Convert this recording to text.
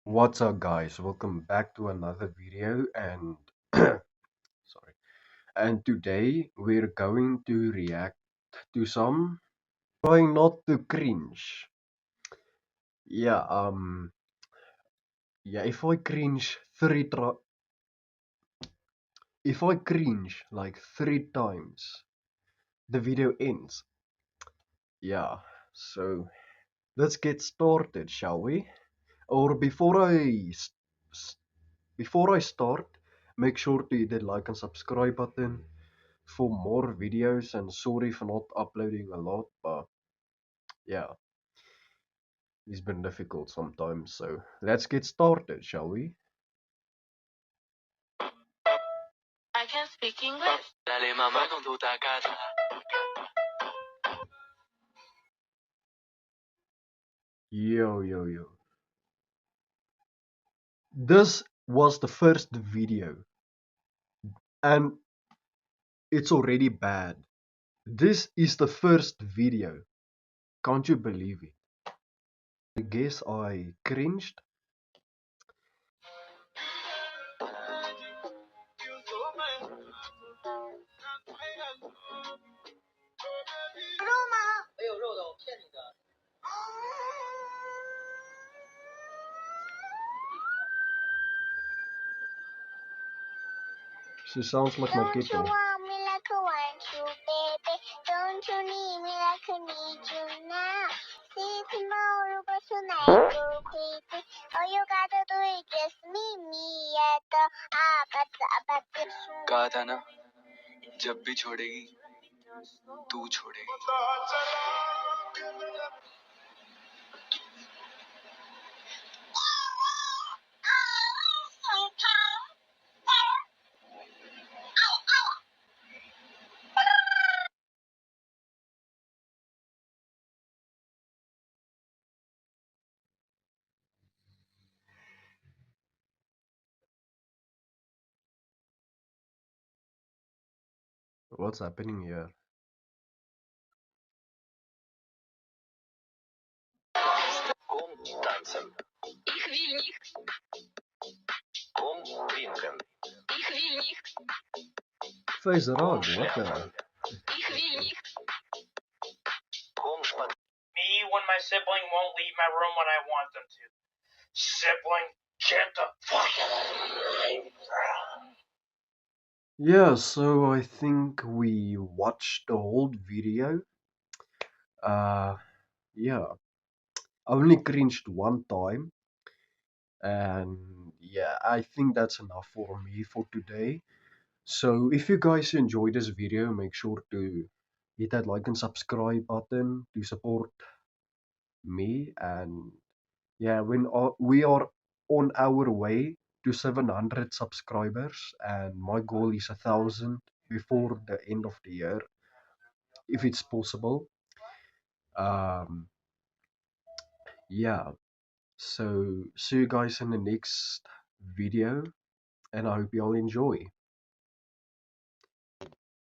What's up, guys? Welcome back to another video. And sorry. And today we're going to react to some trying not to cringe. Yeah, yeah. If I cringe like 3 times, the video ends. Yeah. So let's get started, shall we? Or before I start, make sure to hit the like and subscribe button for more videos, and sorry for not uploading a lot, but yeah, it's been difficult sometimes. So let's get started, shall we? I can speak English. Dale mamá con tu tacata. Yo. This was the first video, and it's already bad. This is the first video. Can't you believe it? I guess I cringed. She sounds like my Don't you kitten. want me like I want you, baby? Don't you need me like I need you now? See tomorrow, but tonight go crazy. All you gotta do is just meet me at the कहा था ना जब भी छोड़ेगी तू छोड़ेगी What's happening here? Kom dansen. Ich will nicht, Kom drinken. ich will nicht, Face Kom rug, what the? sterven. ich will nicht. Kom spazieren. Me when my sibling won't leave my room when I want them to. Sibling, get the fuck out. Yeah, so I think we watched the whole video. Yeah, I only cringed one time, and yeah, I think that's enough for me for today. So if you guys enjoyed this video, make sure to hit that like and subscribe button to support me. And yeah, we are on our way to 700 subscribers, and my goal is 1,000 before the end of the year, if it's possible. Um, yeah. So see you guys in the next video, and I hope you all enjoy.